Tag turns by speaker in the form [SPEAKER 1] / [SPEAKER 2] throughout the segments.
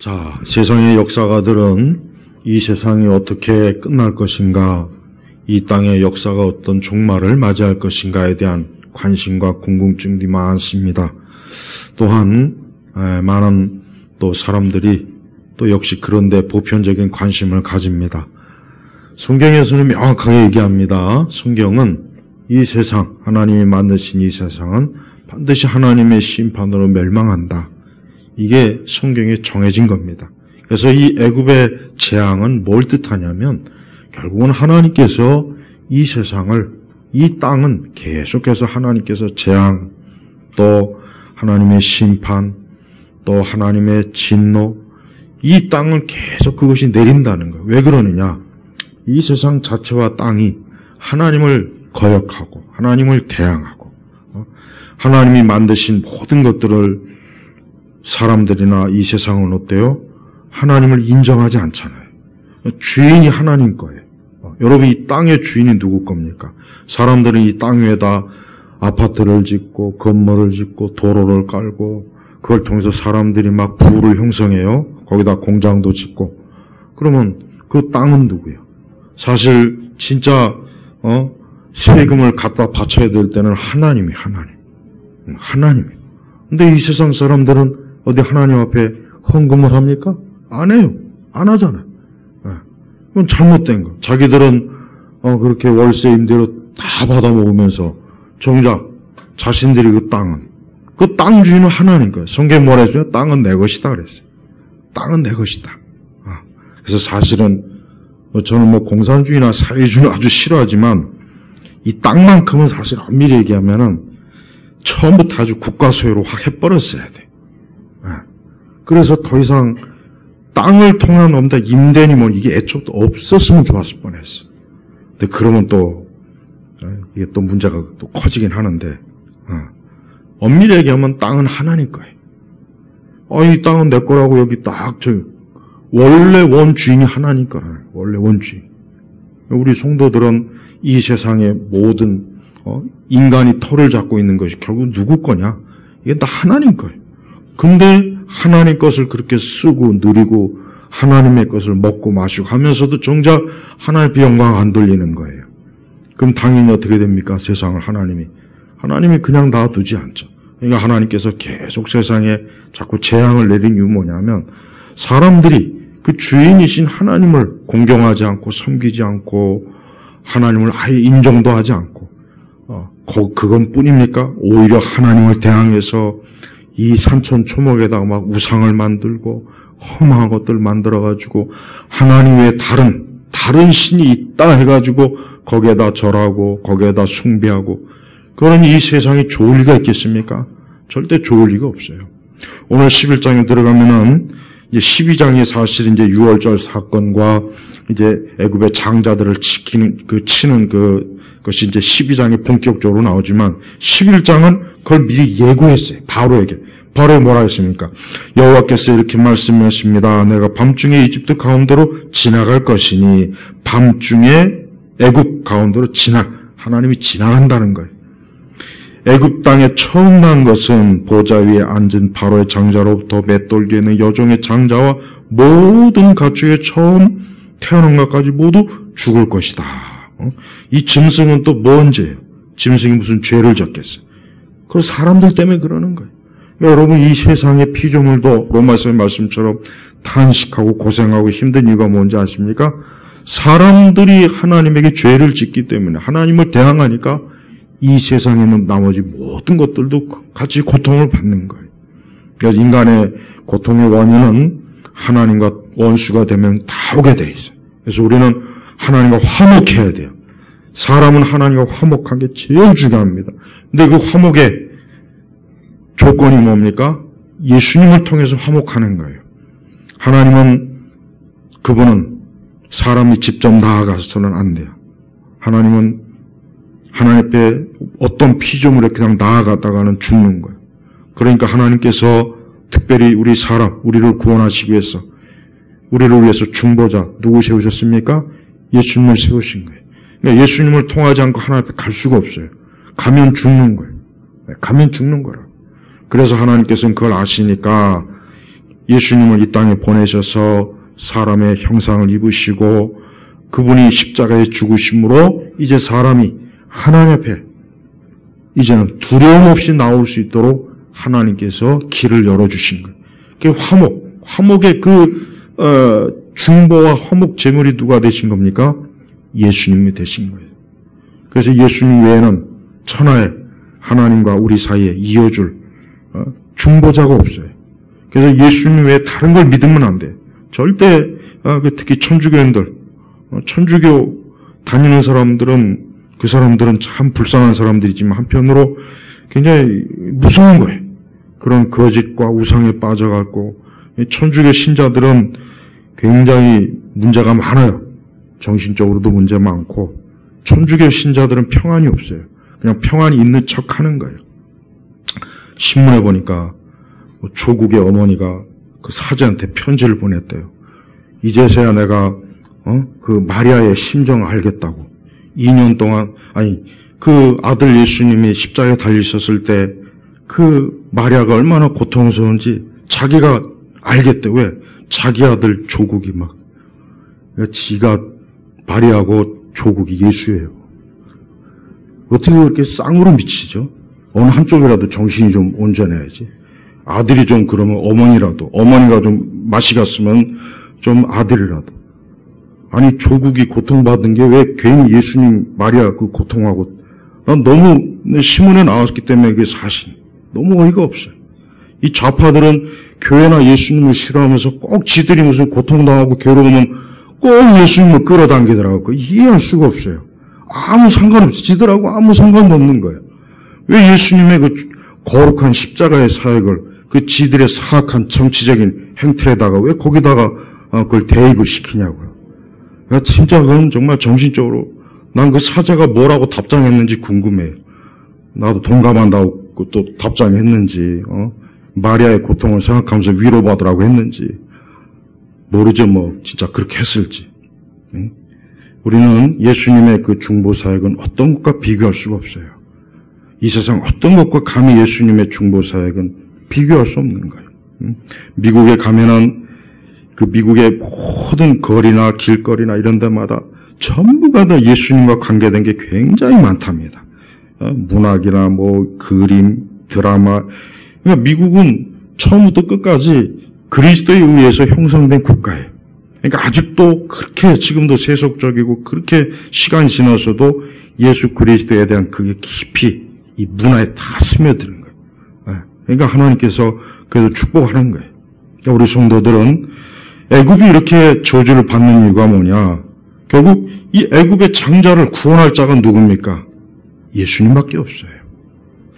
[SPEAKER 1] 자, 세상의 역사가들은 이 세상이 어떻게 끝날 것인가, 이 땅의 역사가 어떤 종말을 맞이할 것인가에 대한 관심과 궁금증이 많습니다. 또한 많은 또 사람들이 또 역시 그런데 보편적인 관심을 가집니다. 성경에서는 명확하게 얘기합니다. 성경은 이 세상, 하나님이 만드신 이 세상은 반드시 하나님의 심판으로 멸망한다. 이게 성경에 정해진 겁니다. 그래서 이 애굽의 재앙은 뭘 뜻하냐면 결국은 하나님께서 이 세상을, 이 땅은 계속해서 하나님께서 재앙, 또 하나님의 심판, 또 하나님의 진노, 이 땅을 계속 그것이 내린다는 거예요. 왜 그러느냐? 이 세상 자체와 땅이 하나님을 거역하고 하나님을 대항하고 하나님이 만드신 모든 것들을 사람들이나 이 세상은 어때요? 하나님을 인정하지 않잖아요. 주인이 하나님 거예요. 여러분, 이 땅의 주인이 누구 겁니까? 사람들은 이 땅 위에다 아파트를 짓고 건물을 짓고 도로를 깔고 그걸 통해서 사람들이 막 부를 형성해요. 거기다 공장도 짓고. 그러면 그 땅은 누구예요? 사실 진짜 세금을 갖다 바쳐야 될 때는 하나님이 하나님. 근데 이 세상 사람들은 어디 하나님 앞에 헌금을 합니까? 안 해요. 안 하잖아요. 그건 잘못된 거. 자기들은 그렇게 월세 임대료 다 받아먹으면서 정작 자신들이 그 땅 주인은 하나님 거예요. 성경에 뭐라 했어요? 땅은 내 것이다 그랬어요. 땅은 내 것이다. 그래서 사실은 저는 공산주의나 사회주의는 아주 싫어하지만 이 땅만큼은 사실 엄밀히 얘기하면은 처음부터 아주 국가 소유로 확 해버렸어야 돼. 그래서 더 이상 땅을 통한 임대니 이게 애초부터 없었으면 좋았을 뻔했어. 근데 그러면 또 이게 또 문제가 또 커지긴 하는데 엄밀히 얘기하면 땅은 하나님 거예요. 이 땅은 내 거라고 여기 원래 원주인이 하나님 거라요. 원래 원주인. 우리 성도들은 이 세상의 모든 인간이 털을 잡고 있는 것이 결국 누구 거냐? 이게 다 하나님 거예요. 근데 하나님 것을 그렇게 쓰고 누리고 하나님의 것을 먹고 마시고 하면서도 정작 하나님 앞에 영광 안 돌리는 거예요. 그럼 당연히 어떻게 됩니까? 세상을 하나님이 그냥 놔두지 않죠. 그러니까 하나님께서 계속 세상에 자꾸 재앙을 내린 이유 뭐냐면 사람들이 그 주인이신 하나님을 공경하지 않고 섬기지 않고 하나님을 아예 인정도 하지 않고 그건 뿐입니까? 오히려 하나님을 대항해서 이 산천초목에다가 막 우상을 만들고 험한 것들 만들어가지고 하나님 외에 다른 신이 있다 해가지고 거기에다 절하고 거기에다 숭배하고 그러니 이 세상에 좋을 리가 있겠습니까? 절대 좋을 리가 없어요. 오늘 11장에 들어가면은 이제 12장이 사실 이제 6월절 사건과 이제 애굽의 장자들을 치는 그것이 이제 12장에 본격적으로 나오지만 11장은 그걸 미리 예고했어요. 바로에게. 바로에 뭐라 했습니까? 여호와께서 이렇게 말씀하십니다. 내가 밤중에 이집트 가운데로 지나갈 것이니 밤중에 애굽 가운데로 하나님이 지나간다는 거예요. 애굽 땅에 처음 난 것은 보좌 위에 앉은 바로의 장자로부터 맷돌 뒤에 있는 여종의 장자와 모든 가축의 처음 태어난 것까지 모두 죽을 것이다. 이 짐승은 또 뭔 죄예요? 짐승이 무슨 죄를 졌겠어요? 그 사람들 때문에 그러는 거예요. 여러분, 이 세상의 피조물도 로마서의 말씀처럼 탄식하고 고생하고 힘든 이유가 뭔지 아십니까? 사람들이 하나님에게 죄를 짓기 때문에 하나님을 대항하니까 이 세상에 있는 나머지 모든 것들도 같이 고통을 받는 거예요. 그래서 인간의 고통의 원인은 하나님과 원수가 되면 다 오게 돼 있어요. 그래서 우리는 하나님과 화목해야 돼요. 사람은 하나님과 화목한 게 제일 중요합니다. 근데 그 화목의 조건이 뭡니까? 예수님을 통해서 화목하는 거예요. 그분은 사람이 직접 나아가서는 안 돼요. 하나님 앞에 어떤 피조물에 그냥 나아가다가는 죽는 거예요. 그러니까 하나님께서 특별히 우리를 구원하시기 위해서, 우리를 위해서 중보자, 누구 세우셨습니까? 예수님을 세우신 거예요. 그러니까 예수님을 통하지 않고 하나님 앞에 갈 수가 없어요. 가면 죽는 거예요. 가면 죽는 거라고. 그래서 하나님께서는 그걸 아시니까 예수님을 이 땅에 보내셔서 사람의 형상을 입으시고 그분이 십자가에 죽으심으로 이제 사람이 하나님 앞에 이제는 두려움 없이 나올 수 있도록 하나님께서 길을 열어주신 거예요. 그게 화목의 중보와 화목 제물이 누가 되신 겁니까? 예수님이 되신 거예요. 그래서 예수님 외에는 천하에 하나님과 우리 사이에 이어줄 중보자가 없어요. 그래서 예수님 외에 다른 걸 믿으면 안 돼요. 절대 특히 천주교인들, 천주교 다니는 사람들은 그 사람들은 참 불쌍한 사람들이지만 한편으로 굉장히 무서운 거예요. 그런 거짓과 우상에 빠져갖고 천주교 신자들은 굉장히 문제가 많아요. 정신적으로도 문제 많고 천주교 신자들은 평안이 없어요. 그냥 평안이 있는 척하는 거예요. 신문에 보니까 조국의 어머니가 그 사제한테 편지를 보냈대요. 이제서야 내가 그 마리아의 심정을 알겠다고. 2년 동안 그 아들 예수님이 십자가에 달리셨을 때 그 마리아가 얼마나 고통스러운지 자기가 알겠대. 왜? 자기 아들 조국이 막 그러니까 지가 마리아고 조국이 예수예요. 어떻게 그렇게 쌍으로 미치죠? 어느 한쪽이라도 정신이 좀 온전해야지. 아들이 좀 그러면 어머니가 좀 맛이 갔으면 좀 아들이라도. 아니 조국이 고통받은 게 왜 괜히 예수님 마리아 그 고통하고 난 너무 신문에 나왔기 때문에 그게 사실 너무 어이가 없어요. 이 좌파들은 교회나 예수님을 싫어하면서 꼭 지들이 무슨 고통당하고 괴로우면 꼭 예수님을 끌어당기더라고요. 이해할 수가 없어요. 아무 상관없이 지들하고 아무 상관도 없는 거예요. 왜 예수님의 그 거룩한 십자가의 사역을 그 지들의 사악한 정치적인 행태에다가 왜 거기다가 그걸 대입을 시키냐고요. 진짜 그건 정말 정신적으로 난 그 사제가 뭐라고 답장했는지 궁금해요. 나도 동감한다고 또 답장했는지 마리아의 고통을 생각하면서 위로받으라고 했는지 모르죠. 뭐 진짜 그렇게 했을지. 우리는 예수님의 그 중보 사역은 어떤 것과 비교할 수가 없어요. 이 세상 어떤 것과 감히 예수님의 중보 사역은 비교할 수 없는 거예요. 미국에 가면은 그 미국의 모든 거리나 길거리나 이런 데마다 전부가 다 예수님과 관계된 게 굉장히 많답니다. 문학이나 뭐 그림, 드라마. 그러니까 미국은 처음부터 끝까지 그리스도에 의해서 형성된 국가예요. 그러니까 아직도 그렇게 지금도 세속적이고 그렇게 시간이 지나서도 예수 그리스도에 대한 그게 깊이 이 문화에 다 스며드는 거예요. 그러니까 하나님께서 그래서 축복하는 거예요. 그러니까 우리 성도들은 애굽이 이렇게 저주를 받는 이유가 뭐냐? 결국 이 애굽의 장자를 구원할 자가 누굽니까? 예수님밖에 없어요.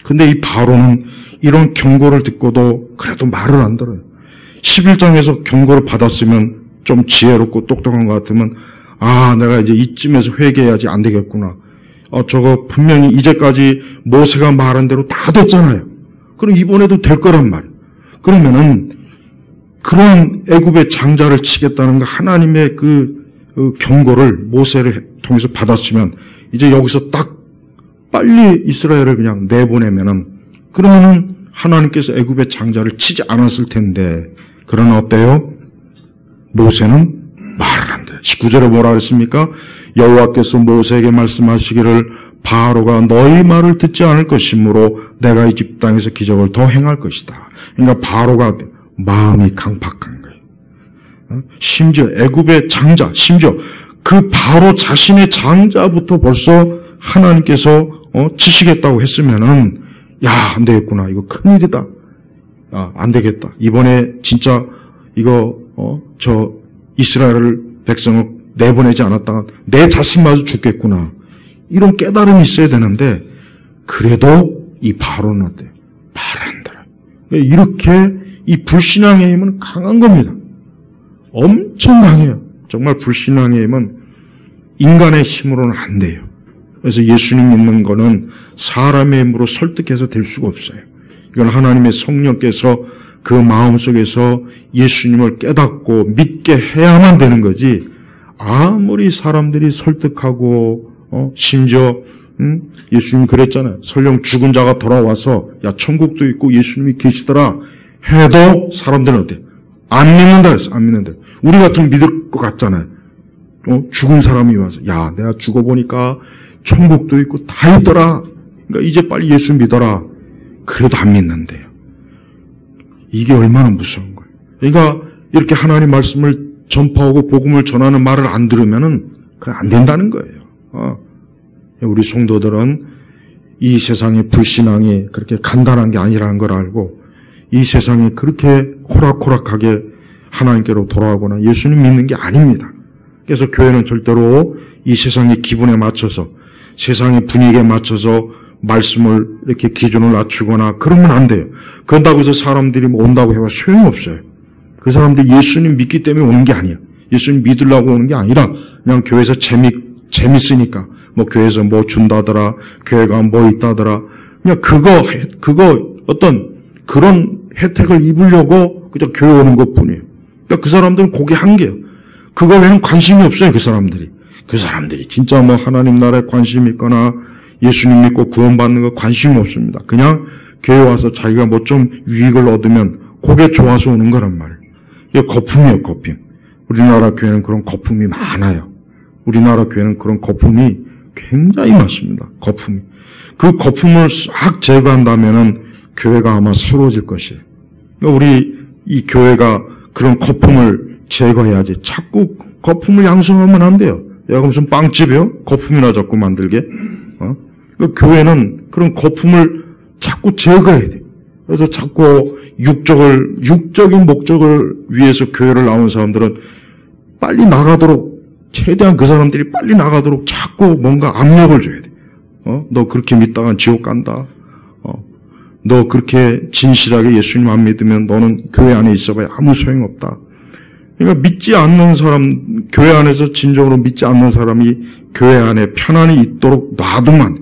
[SPEAKER 1] 근데 이 바로는 이런 경고를 듣고도 그래도 말을 안 들어요. 11장에서 경고를 받았으면 좀 지혜롭고 똑똑한 것 같으면 내가 이제 이쯤에서 회개해야지 안 되겠구나. 저거 분명히 이제까지 모세가 말한 대로 다 됐잖아요. 그럼 이번에도 될 거란 말이에요. 그러면은 그런 애굽의 장자를 치겠다는 거 하나님의 그 경고를 모세를 통해서 받았으면 이제 여기서 딱 빨리 이스라엘을 그냥 내보내면은 그러면은 하나님께서 애굽의 장자를 치지 않았을 텐데 그러나 어때요? 모세는 말을 안 돼요. 19절에 뭐라 그랬습니까? 여호와께서 모세에게 말씀하시기를 바로가 너희 말을 듣지 않을 것이므로 내가 이집 땅에서 기적을 더 행할 것이다. 그러니까 바로가 마음이 강팍한 거예요. 심지어 애굽의 장자, 심지어 그 바로 자신의 장자부터 벌써 하나님께서 치시겠다고 했으면은 안 되겠구나. 이거 큰일이다. 안 되겠다. 이번에 진짜 이거 저 이스라엘 백성을 내보내지 않았다가 내 자신마저 죽겠구나. 이런 깨달음이 있어야 되는데 그래도 이 바로는 어때요? 말 안 들어요. 이렇게 이 불신앙의 힘은 강한 겁니다. 엄청 강해요. 정말 불신앙의 힘은 인간의 힘으로는 안 돼요. 그래서 예수님 믿는 거는 사람의 힘으로 설득해서 될 수가 없어요. 이건 하나님의 성령께서 그 마음속에서 예수님을 깨닫고 믿게 해야만 되는 거지 아무리 사람들이 설득하고 심지어 예수님이 그랬잖아요. 설령 죽은 자가 돌아와서 야 천국도 있고 예수님이 계시더라 해도 사람들은 어때? 안 믿는다 했어. 안 믿는다. 우리 같으면 믿을 것 같잖아요. 죽은 사람이 와서 야, 내가 죽어보니까 천국도 있고 다 있더라. 그러니까 이제 빨리 예수 믿어라. 그래도 안 믿는데요. 이게 얼마나 무서운 거예요. 그러니까 이렇게 하나님 말씀을 전파하고 복음을 전하는 말을 안 들으면은 그게 안 된다는 거예요. 우리 성도들은 이 세상의 불신앙이 그렇게 간단한 게 아니라는 걸 알고 이 세상이 그렇게 호락호락하게 하나님께로 돌아가거나 예수님 믿는 게 아닙니다. 그래서 교회는 절대로 이 세상의 기분에 맞춰서 세상의 분위기에 맞춰서 말씀을 이렇게 기준을 낮추거나 그러면 안 돼요. 그런다고 해서 사람들이 온다고 해봐 소용없어요. 그 사람들이 예수님 믿기 때문에 오는 게 아니에요. 예수님 믿으려고 오는 게 아니라 그냥 교회에서 재밌으니까 뭐 교회에서 뭐 준다더라, 교회가 뭐 있다더라. 그냥 그거 어떤 그런 혜택을 입으려고 그저 교회 오는 것 뿐이에요. 그러니까 그 사람들은 그게 한계예요. 그거 외에는 관심이 없어요, 그 사람들이. 그 사람들이 진짜 뭐 하나님 나라에 관심 있거나 예수님 믿고 구원받는 거 관심 없습니다. 그냥 교회 와서 자기가 뭐 좀 유익을 얻으면 그게 좋아서 오는 거란 말이에요. 이게 거품이에요, 거품. 우리나라 교회는 그런 거품이 많아요. 우리나라 교회는 그런 거품이 굉장히 많습니다. 거품이. 그 거품을 싹 제거한다면은 교회가 아마 새로워질 것이에요. 그러니까 우리 이 교회가 그런 거품을 제거해야지. 자꾸 거품을 양성하면 안 돼요. 얘가 무슨 빵집이요? 거품이나 자꾸 만들게. 그러니까 교회는 그런 거품을 자꾸 제거해야 돼. 그래서 자꾸 육적인 목적을 위해서 교회를 나온 사람들은 빨리 나가도록, 최대한 그 사람들이 빨리 나가도록 자꾸 뭔가 압력을 줘야 돼. 너 그렇게 믿다간 지옥 간다. 너 그렇게 진실하게 예수님 안 믿으면 너는 교회 안에 있어봐야 아무 소용없다. 그러니까 믿지 않는 사람, 교회 안에서 진정으로 믿지 않는 사람이 교회 안에 편안히 있도록 놔두면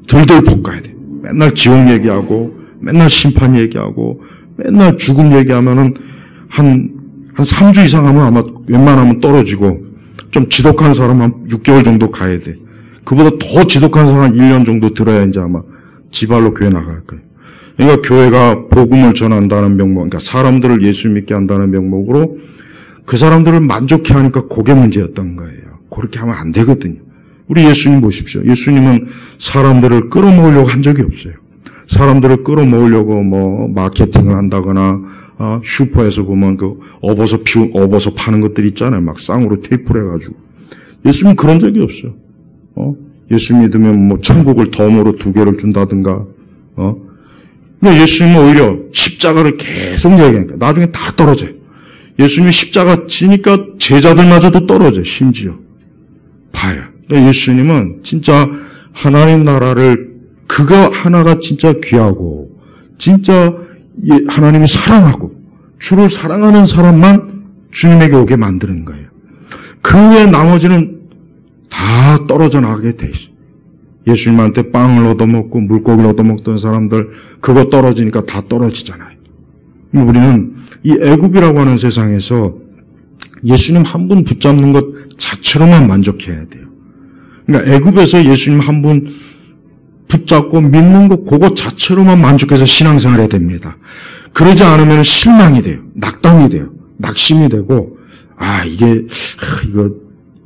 [SPEAKER 1] 들들 볶아야 돼. 맨날 지옥 얘기하고, 맨날 심판 얘기하고, 맨날 죽음 얘기하면은 한 3주 이상 하면 아마 웬만하면 떨어지고, 좀 지독한 사람 한 6개월 정도 가야 돼. 그보다 더 지독한 사람 한 1년 정도 들어야 이제 아마 지발로 교회 나갈 거예요. 그러니까 교회가 복음을 전한다는 명목, 그러니까 사람들을 예수 믿게 한다는 명목으로 그 사람들을 만족해 하니까 그게 문제였던 거예요. 그렇게 하면 안 되거든요. 우리 예수님 보십시오. 예수님은 사람들을 끌어모으려고 한 적이 없어요. 사람들을 끌어모으려고 뭐 마케팅을 한다거나 슈퍼에서 보면 그 업어서 파는 것들 있잖아요. 막 쌍으로 테이프를 해가지고. 예수님 그런 적이 없어요. 예수 믿으면 뭐 천국을 덤으로 2개를 준다든가. 그러니까 예수님은 오히려 십자가를 계속 얘기하니까 나중에 다 떨어져요. 예수님이 십자가 지니까 제자들마저도 떨어져요. 심지어. 봐요. 그러니까 예수님은 진짜 하나님 나라를 그거 하나가 진짜 귀하고 진짜 하나님이 사랑하고 주를 사랑하는 사람만 주님에게 오게 만드는 거예요. 그 외 나머지는 다 떨어져 나가게 돼 있어요. 예수님한테 빵을 얻어먹고 물고기를 얻어먹던 사람들 그거 떨어지니까 다 떨어지잖아요. 우리는 이 애굽이라고 하는 세상에서 예수님 한 분 붙잡는 것 자체로만 만족해야 돼요. 그러니까 애굽에서 예수님 한 분 붙잡고 믿는 것 그거 자체로만 만족해서 신앙생활 해야 됩니다. 그러지 않으면 실망이 돼요. 낙담이 돼요. 낙심이 되고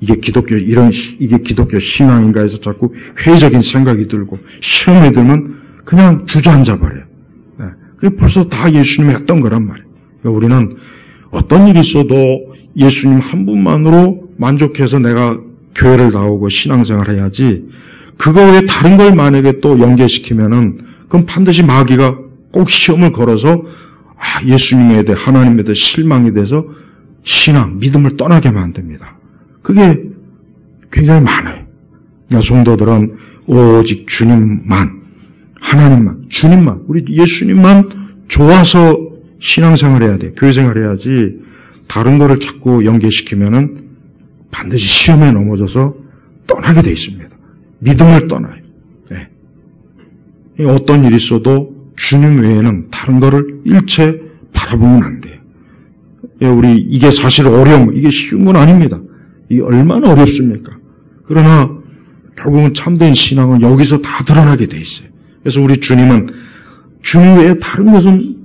[SPEAKER 1] 이게 기독교 신앙인가 해서 자꾸 회의적인 생각이 들고 시험에 들면 그냥 주저앉아 버려요. 그게 벌써 다 예수님이 했던 거란 말이에요. 그러니까 우리는 어떤 일이 있어도 예수님 한 분만으로 만족해서 내가 교회를 나오고 신앙생활 해야지 그거 외에 다른 걸 만약에 또 연계시키면은 그럼 반드시 마귀가 꼭 시험을 걸어서 예수님에 대해 하나님에 대해 실망이 돼서 신앙, 믿음을 떠나게 만듭니다. 그게 굉장히 많아요. 그러니까 성도들은 오직 주님만, 하나님만, 주님만, 우리 예수님만 좋아서 신앙생활 해야 돼. 교회생활 해야지 다른 거를 자꾸 연계시키면은 반드시 시험에 넘어져서 떠나게 돼 있습니다. 믿음을 떠나요. 네. 어떤 일이 있어도 주님 외에는 다른 거를 일체 바라보면 안 돼요. 우리 이게 사실 이게 쉬운 건 아닙니다. 이게 얼마나 어렵습니까? 그러나 결국은 참된 신앙은 여기서 다 드러나게 돼 있어요. 그래서 우리 주님은 주님 외에 다른 것은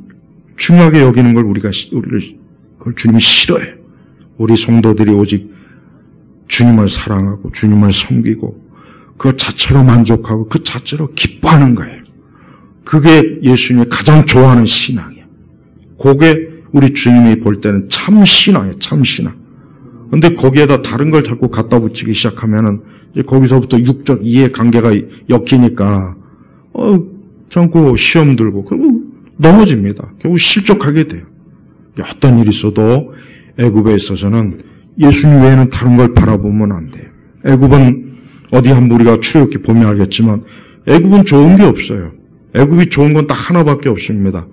[SPEAKER 1] 중요하게 여기는 걸 우리를 그걸 주님이 싫어해요. 우리 성도들이 오직 주님을 사랑하고 주님을 섬기고 그 자체로 만족하고 그 자체로 기뻐하는 거예요. 그게 예수님이 가장 좋아하는 신앙이에요. 그게 우리 주님이 볼 때는 참 신앙이에요. 참 신앙. 근데 거기에다 다른 걸 자꾸 갖다 붙이기 시작하면은 이제 거기서부터 육적 이해관계가 엮이니까 자꾸 시험 들고 결국 넘어집니다. 결국 실족하게 돼요. 어떤 일이 있어도 애굽에 있어서는 예수님 외에는 다른 걸 바라보면 안 돼요. 애굽은 어디 한번 우리가 출애굽기 보면 알겠지만 애굽은 좋은 게 없어요. 애굽이 좋은 건 딱 하나밖에 없습니다.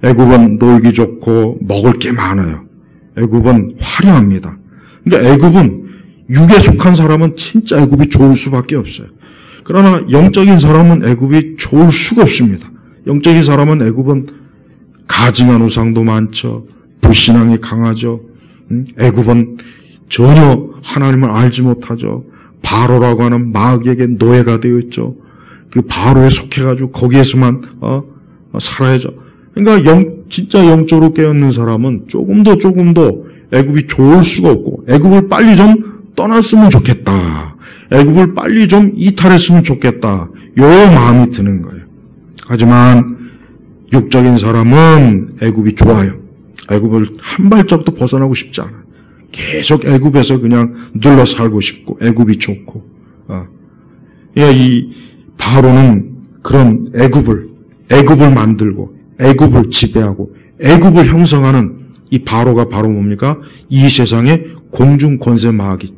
[SPEAKER 1] 애굽은 놀기 좋고 먹을 게 많아요. 애굽은 화려합니다. 그러니까 애굽은 육에 속한 사람은 진짜 애굽이 좋을 수밖에 없어요. 그러나 영적인 사람은 애굽이 좋을 수가 없습니다. 영적인 사람은 애굽은 가증한 우상도 많죠. 불신앙이 강하죠. 애굽은 전혀 하나님을 알지 못하죠. 바로라고 하는 마귀에게 노예가 되어 있죠. 그 바로에 속해가지고 거기에서만 살아야죠. 그러니까 진짜 영적으로 깨어있는 사람은 조금 더 애굽이 좋을 수가 없고 애굽을 빨리 좀 떠났으면 좋겠다. 애굽을 빨리 좀 이탈했으면 좋겠다. 요 마음이 드는 거예요. 하지만 육적인 사람은 애굽이 좋아요. 애굽을 한 발짝도 벗어나고 싶지 않아요. 계속 애굽에서 그냥 눌러 살고 싶고 애굽이 좋고. 이 바로는 그런 애굽을 만들고 애굽을 지배하고 애굽을 형성하는 이 바로가 바로 뭡니까? 이 세상의 공중 권세 마귀.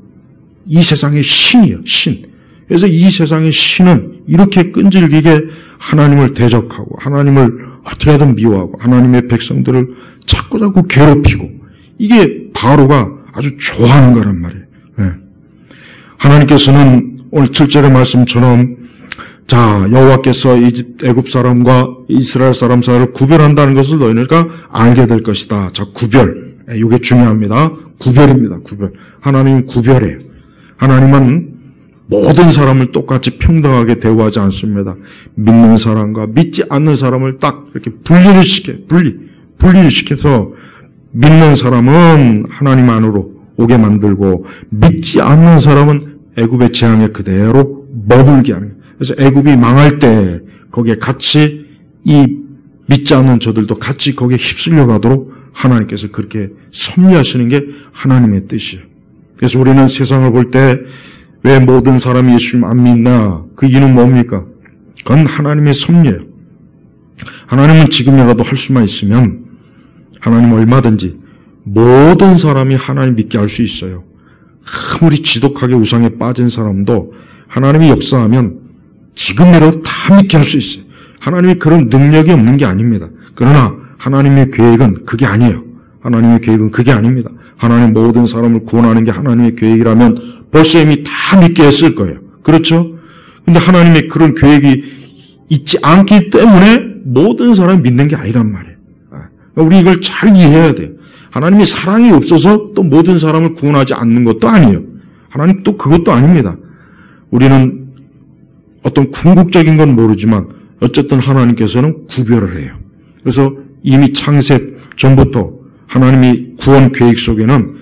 [SPEAKER 1] 이 세상의 신이에요. 신. 그래서 이 세상의 신은 이렇게 끈질기게 하나님을 대적하고 하나님을 어떻게든 미워하고 하나님의 백성들을 자꾸 괴롭히고 이게 바로가 아주 좋아하는 거란 말이에요. 네. 하나님께서는 오늘 7절의 말씀처럼 자 여호와께서 애굽 사람과 이스라엘 사람 사이를 구별한다는 것을 너희가 알게 될 것이다. 자 구별. 이게 중요합니다. 구별입니다. 구별. 하나님은 구별해요. 하나님은 모든 사람을 똑같이 평등하게 대우하지 않습니다. 믿는 사람과 믿지 않는 사람을 딱 이렇게 분리를 시켜서 믿는 사람은 하나님 안으로 오게 만들고 믿지 않는 사람은 애굽의 재앙에 그대로 머물게 하는 거예요. 그래서 애굽이 망할 때 거기에 같이 이 믿지 않는 저들도 같이 거기에 휩쓸려 가도록 하나님께서 그렇게 섭리하시는 게 하나님의 뜻이에요. 그래서 우리는 세상을 볼 때 왜 모든 사람이 예수님 안 믿나? 그 이유는 뭡니까? 그건 하나님의 섭리예요. 하나님은 지금이라도 할 수만 있으면 하나님은 얼마든지 모든 사람이 하나님 믿게 할 수 있어요. 아무리 지독하게 우상에 빠진 사람도 하나님이 역사하면 지금이라도 다 믿게 할 수 있어요. 하나님이 그런 능력이 없는 게 아닙니다. 그러나 하나님의 계획은 그게 아니에요. 하나님의 계획은 그게 아닙니다. 하나님 모든 사람을 구원하는 게 하나님의 계획이라면 벌써 이미 다 믿게 했을 거예요. 그렇죠? 근데 하나님의 그런 계획이 있지 않기 때문에 모든 사람이 믿는 게 아니란 말이에요. 우리 이걸 잘 이해해야 돼요. 하나님이 사랑이 없어서 또 모든 사람을 구원하지 않는 것도 아니에요. 하나님 또 그것도 아닙니다. 우리는 어떤 궁극적인 건 모르지만 어쨌든 하나님께서는 구별을 해요. 그래서 이미 창세 전부터 하나님이 구원 계획 속에는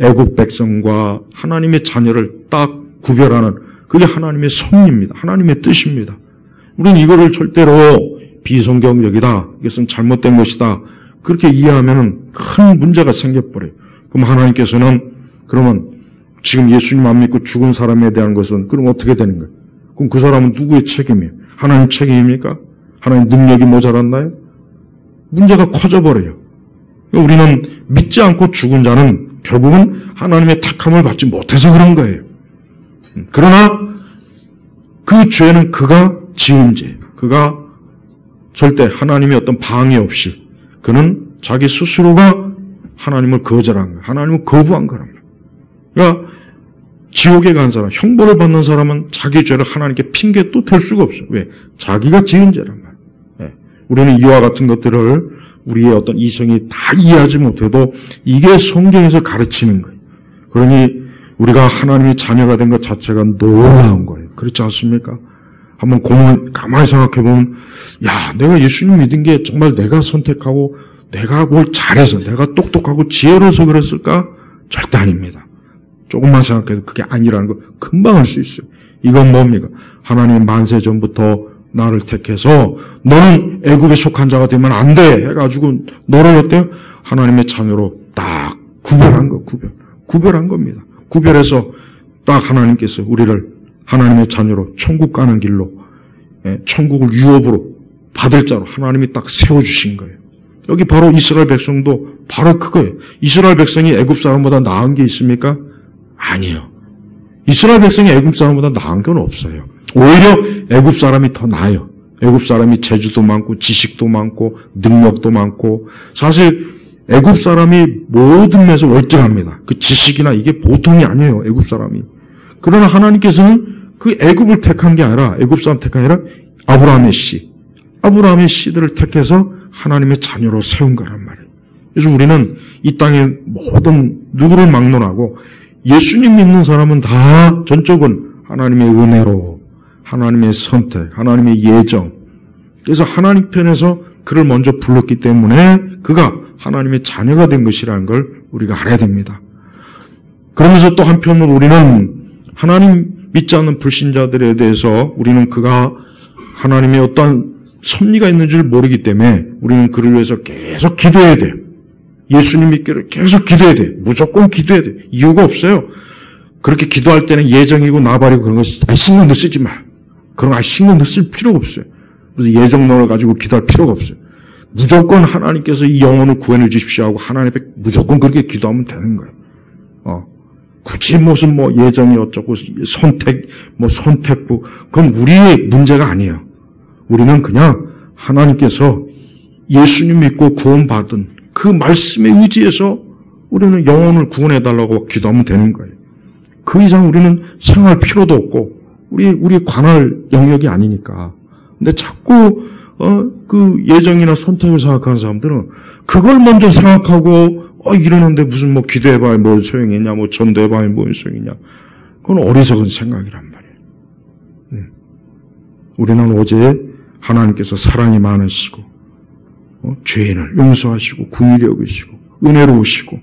[SPEAKER 1] 애국 백성과 하나님의 자녀를 딱 구별하는 그게 하나님의 섭리입니다. 하나님의 뜻입니다. 우리는 이거를 절대로 비성경적이다. 이것은 잘못된 것이다. 그렇게 이해하면 큰 문제가 생겨버려요. 그럼 하나님께서는 그러면 지금 예수님 안 믿고 죽은 사람에 대한 것은 그럼 어떻게 되는 거예요? 그럼 그 사람은 누구의 책임이에요? 하나님 책임입니까? 하나님 능력이 모자랐나요? 문제가 커져버려요. 우리는 믿지 않고 죽은 자는 결국은 하나님의 택함을 받지 못해서 그런 거예요. 그러나 그 죄는 그가 지은 죄예요. 그가 절대 하나님의 어떤 방해 없이 그는 자기 스스로가 하나님을 거절한 거예요. 하나님을 거부한 거란 말이에요. 그러니까 지옥에 간 사람, 형벌을 받는 사람은 자기 죄를 하나님께 핑계 또 댈 수가 없어요. 왜? 자기가 지은 죄란 말이에요. 네. 우리는 이와 같은 것들을 우리의 어떤 이성이 다 이해하지 못해도 이게 성경에서 가르치는 거예요. 그러니 우리가 하나님의 자녀가 된 것 자체가 놀라운 거예요. 그렇지 않습니까? 한번 가만히 생각해 보면, 야, 내가 예수님 믿은 게 정말 내가 선택하고 내가 뭘 잘해서, 내가 똑똑하고 지혜로워서 그랬을까? 절대 아닙니다. 조금만 생각해도 그게 아니라는 거 금방 알 수 있어요. 이건 뭡니까? 하나님이 만세 전부터 나를 택해서 너는 애굽에 속한 자가 되면 안 돼 해가지고 너를 어때요? 하나님의 자녀로 딱 구별한 거, 구별한 겁니다. 구별해서 딱 하나님께서 우리를 하나님의 자녀로 천국 가는 길로, 천국을 유업으로 받을 자로 하나님이 딱 세워주신 거예요. 여기 바로 이스라엘 백성도 바로 그거예요. 이스라엘 백성이 애굽 사람보다 나은 게 있습니까? 아니에요. 이스라엘 백성이 애굽 사람보다 나은 건 없어요. 오히려 애굽 사람이 더 나아요. 애굽 사람이 재주도 많고 지식도 많고 능력도 많고, 사실 애굽 사람이 모든 면에서 월등합니다. 그 지식이나 이게 보통이 아니에요. 애굽 사람이. 그러나 하나님께서는 그 애굽을 택한 게 아니라, 애굽 사람 택한 게 아니라 아브라함의 씨들을 택해서 하나님의 자녀로 세운 거란 말이에요. 그래서 우리는 이 땅의 모든 누구를 막론하고 예수님 믿는 사람은 다 전적은 하나님의 은혜로, 하나님의 선택, 하나님의 예정. 그래서 하나님 편에서 그를 먼저 불렀기 때문에 그가 하나님의 자녀가 된 것이라는 걸 우리가 알아야 됩니다. 그러면서 또 한편으로 우리는 하나님 믿지 않는 불신자들에 대해서 우리는 그가 하나님의 어떠한 섭리가 있는 줄 모르기 때문에 우리는 그를 위해서 계속 기도해야 돼요. 예수님 믿기를 계속 기도해야 돼. 무조건 기도해야 돼. 이유가 없어요. 그렇게 기도할 때는 예정이고 나발이고 그런 거 신경도 쓰지 마. 그런 거 신경도 쓸 필요가 없어요. 그래서 예정론을 가지고 기도할 필요가 없어요. 무조건 하나님께서 이 영혼을 구원해 주십시오 하고 하나님 앞에 무조건 그렇게 기도하면 되는 거예요. 굳이 무슨 예정이 어쩌고 선택부, 그건 우리의 문제가 아니에요. 우리는 그냥 하나님께서 예수님 믿고 구원받은 그 말씀에 의지해서 우리는 영혼을 구원해달라고 기도하면 되는 거예요. 그 이상 우리는 생활 필요도 없고, 우리 관할 영역이 아니니까. 근데 자꾸, 그 예정이나 선택을 생각하는 사람들은 그걸 먼저 생각하고, 이러는데 무슨 기도해봐야 뭐 소용이냐, 전도해봐야 뭐 소용이냐. 그건 어리석은 생각이란 말이에요. 우리는 오직 하나님께서 사랑이 많으시고, 죄인을 용서하시고, 긍휼히 여기시고, 은혜로우시고,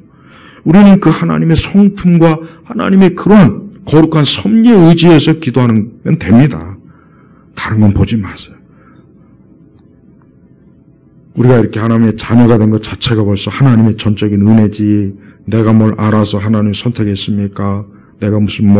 [SPEAKER 1] 우리는 그 하나님의 성품과 하나님의 그러한 거룩한 섭리에 의지해서 기도하면 됩니다. 다른 건 보지 마세요. 우리가 이렇게 하나님의 자녀가 된 것 자체가 벌써 하나님의 전적인 은혜지, 내가 뭘 알아서 하나님 선택했습니까? 내가 무슨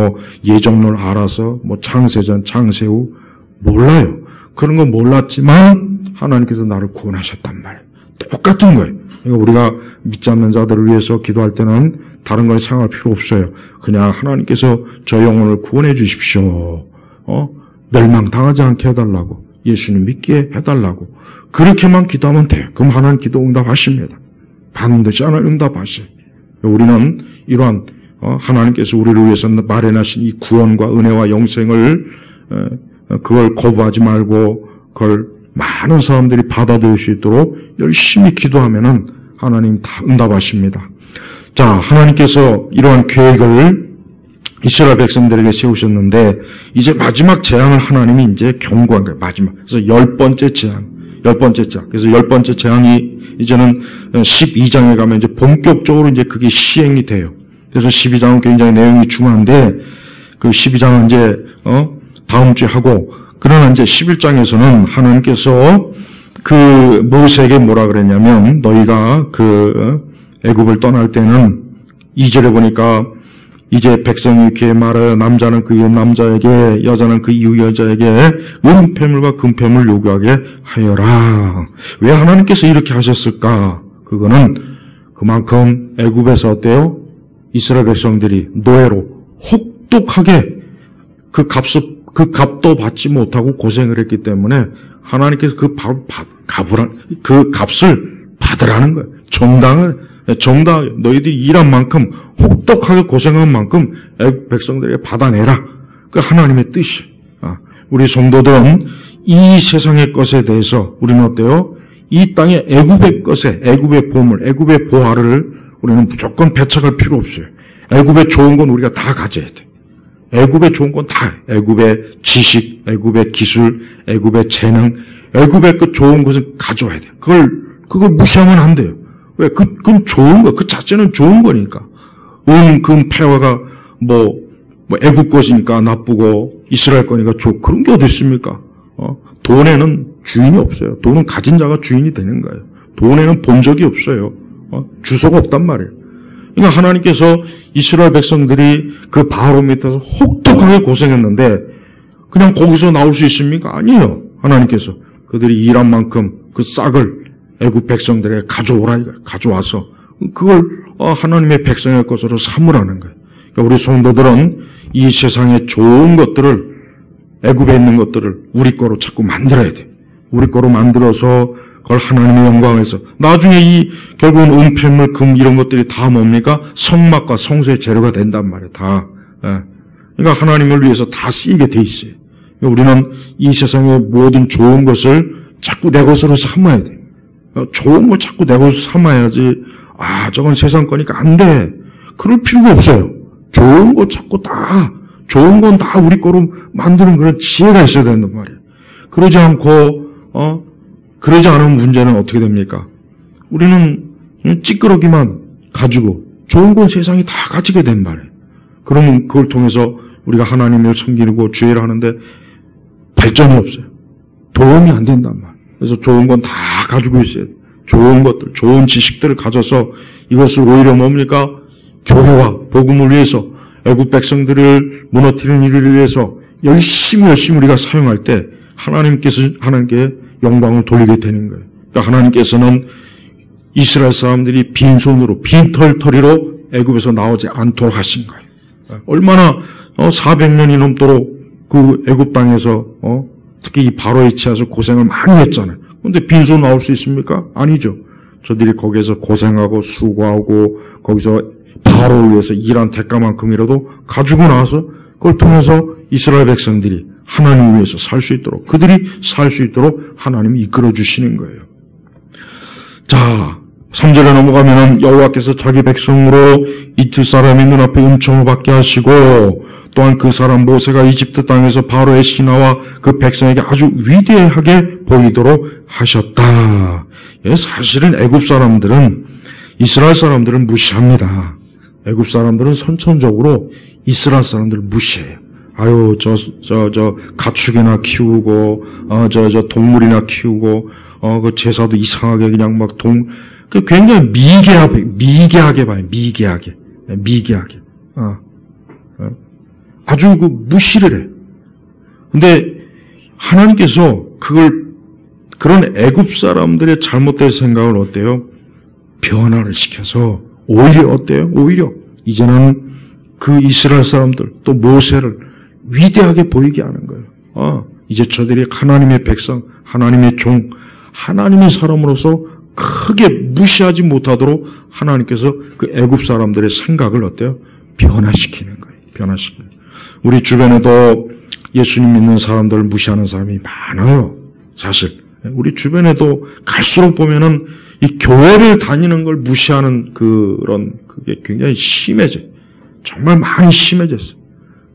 [SPEAKER 1] 예정론을 알아서 창세전, 창세후 몰라요. 그런 건 몰랐지만 하나님께서 나를 구원하셨단 말이에요. 똑같은 거예요. 그러니까 우리가 믿지 않는 자들을 위해서 기도할 때는 다른 걸 생각할 필요 없어요. 그냥 하나님께서 저 영혼을 구원해 주십시오. 멸망당하지 않게 해달라고, 예수님 믿게 해달라고, 그렇게만 기도하면 돼요. 그럼 하나님 기도 응답하십니다. 반드시 하나님 응답하셔요. 우리는 이러한 하나님께서 우리를 위해서 마련하신 이 구원과 은혜와 영생을 그걸 거부하지 말고 그걸 많은 사람들이 받아들일 수 있도록 열심히 기도하면은 하나님 다 응답하십니다. 자, 하나님께서 이러한 계획을 이스라엘 백성들에게 세우셨는데 이제 마지막 재앙을 하나님이 이제 경고한 거예요. 마지막. 그래서 10번째 재앙. 그래서 10번째 재앙이 이제는 12장에 가면 이제 본격적으로 이제 그게 시행이 돼요. 그래서 12장은 굉장히 내용이 중요한데 그 12장은 이제 다음 주에 하고, 그러나 이제 11장에서는 하나님께서 그 모세에게 뭐라 그랬냐면, 너희가 그 애굽을 떠날 때는 2절에 보니까 이제 백성이 이렇게 말하여 남자는 그 이웃 남자에게, 여자는 그 이웃 여자에게 은폐물과 금폐물 요구하게 하여라. 왜 하나님께서 이렇게 하셨을까? 그거는 그만큼 애굽에서 어때요? 이스라엘 백성들이 노예로 혹독하게 그 값도 받지 못하고 고생을 했기 때문에 하나님께서 그 값을 받으라는 거예요. 정당하게 너희들이 일한 만큼, 혹독하게 고생한 만큼 애굽 백성들에게 받아내라. 그 하나님의 뜻이. 우리 성도들은 이 세상의 것에 대해서 우리는 어때요? 이 땅의 애굽의 것에, 애굽의 보물, 애굽의 보화를 우리는 무조건 배척할 필요 없어요. 애굽의 좋은 건 우리가 다 가져야 돼. 애굽의 좋은 건 다 애굽의 지식, 애굽의 기술, 애굽의 재능, 애굽의 그 좋은 것은 가져와야 돼요. 그걸 무시하면 안 돼요. 왜? 그건 좋은 거, 그 자체는 좋은 거니까. 금, 폐화가 애굽 것이니까 나쁘고 이스라엘 거니까 그런 게 어디 있습니까? 돈에는 주인이 없어요. 돈은 가진 자가 주인이 되는 거예요. 돈에는 본적이 없어요. 주소가 없단 말이에요. 그러니까 하나님께서 이스라엘 백성들이 그 바로 밑에서 혹독하게 고생했는데 그냥 거기서 나올 수 있습니까? 아니에요. 하나님께서 그들이 일한 만큼 그 싹을 애굽 백성들에게 가져오라 이거예요. 가져와서 그걸 하나님의 백성의 것으로 삼으라는 거예요. 그러니까 우리 성도들은 이 세상의 좋은 것들을 애굽에 있는 것들을 우리 거로 자꾸 만들어야 돼. 우리 거로 만들어서 그걸 하나님의 영광에서 나중에 결국은 은폐물, 금 이런 것들이 다 뭡니까? 성막과 성소의 재료가 된단 말이에요. 다. 그러니까 하나님을 위해서 다 쓰이게 돼 있어요. 그러니까 우리는 이 세상의 모든 좋은 것을 자꾸 내 것으로 삼아야 돼. 좋은 걸 자꾸 내 것으로 삼아야지. 저건 세상 거니까 안 돼. 그럴 필요가 없어요. 좋은 거 자꾸 좋은 건 다 우리 거로 만드는 그런 지혜가 있어야 된단 말이에요. 그러지 않은 문제는 어떻게 됩니까? 우리는 찌끄러기만 가지고 좋은 건 세상이 다 가지게 된 말이에요. 그러면 그걸 통해서 우리가 하나님을 섬기고 주의를 하는데 발전이 없어요. 도움이 안 된단 말이에요. 그래서 좋은 건 다 가지고 있어요. 좋은 것들, 좋은 지식들을 가져서 이것을 오히려 뭡니까? 교회와 복음을 위해서 애굽 백성들을 무너뜨리는 일을 위해서 열심히 우리가 사용할 때 하나님께 영광을 돌리게 되는 거예요. 그러니까 하나님께서는 이스라엘 사람들이 빈손으로 빈털터리로 애굽에서 나오지 않도록 하신 거예요. 얼마나 400년이 넘도록 그 애굽 땅에서 특히 이 바로에 치여서 고생을 많이 했잖아요. 그런데 빈손 나올 수 있습니까? 아니죠. 저들이 거기에서 고생하고 수고하고 거기서 바로를 위해서 일한 대가만큼이라도 가지고 나와서 그걸 통해서 이스라엘 백성들이 하나님을 위해서 살 수 있도록 그들이 살 수 있도록 하나님이 이끌어 주시는 거예요. 자, 3절에 넘어가면은 여호와께서 자기 백성으로 이틀 사람의 눈앞에 은총을 받게 하시고 또한 그 사람 모세가 이집트 땅에서 바로의 신하와 그 백성에게 아주 위대하게 보이도록 하셨다. 사실은 애굽 사람들은 이스라엘 사람들은 무시합니다. 애굽 사람들은 선천적으로 이스라엘 사람들을 무시해요. 가축이나 키우고, 동물이나 키우고, 그 제사도 이상하게 그냥 굉장히 미개하게 봐요. 미개하게. 아주 무시를 해. 근데 하나님께서 그런 애굽 사람들의 잘못된 생각을 어때요? 변화를 시켜서 오히려 어때요? 오히려 이제는 그 이스라엘 사람들 또 모세를 위대하게 보이게 하는 거예요. 이제 저들이 하나님의 백성, 하나님의 종, 하나님의 사람으로서 크게 무시하지 못하도록 하나님께서 그 애굽 사람들의 생각을 어때요? 변화시키는 거예요. 변화시키는 거예요. 우리 주변에도 예수님 믿는 사람들을 무시하는 사람이 많아요. 사실 우리 주변에도 갈수록 보면은 이 교회를 다니는 걸 무시하는 그게 굉장히 심해져요. 정말 많이 심해졌어요.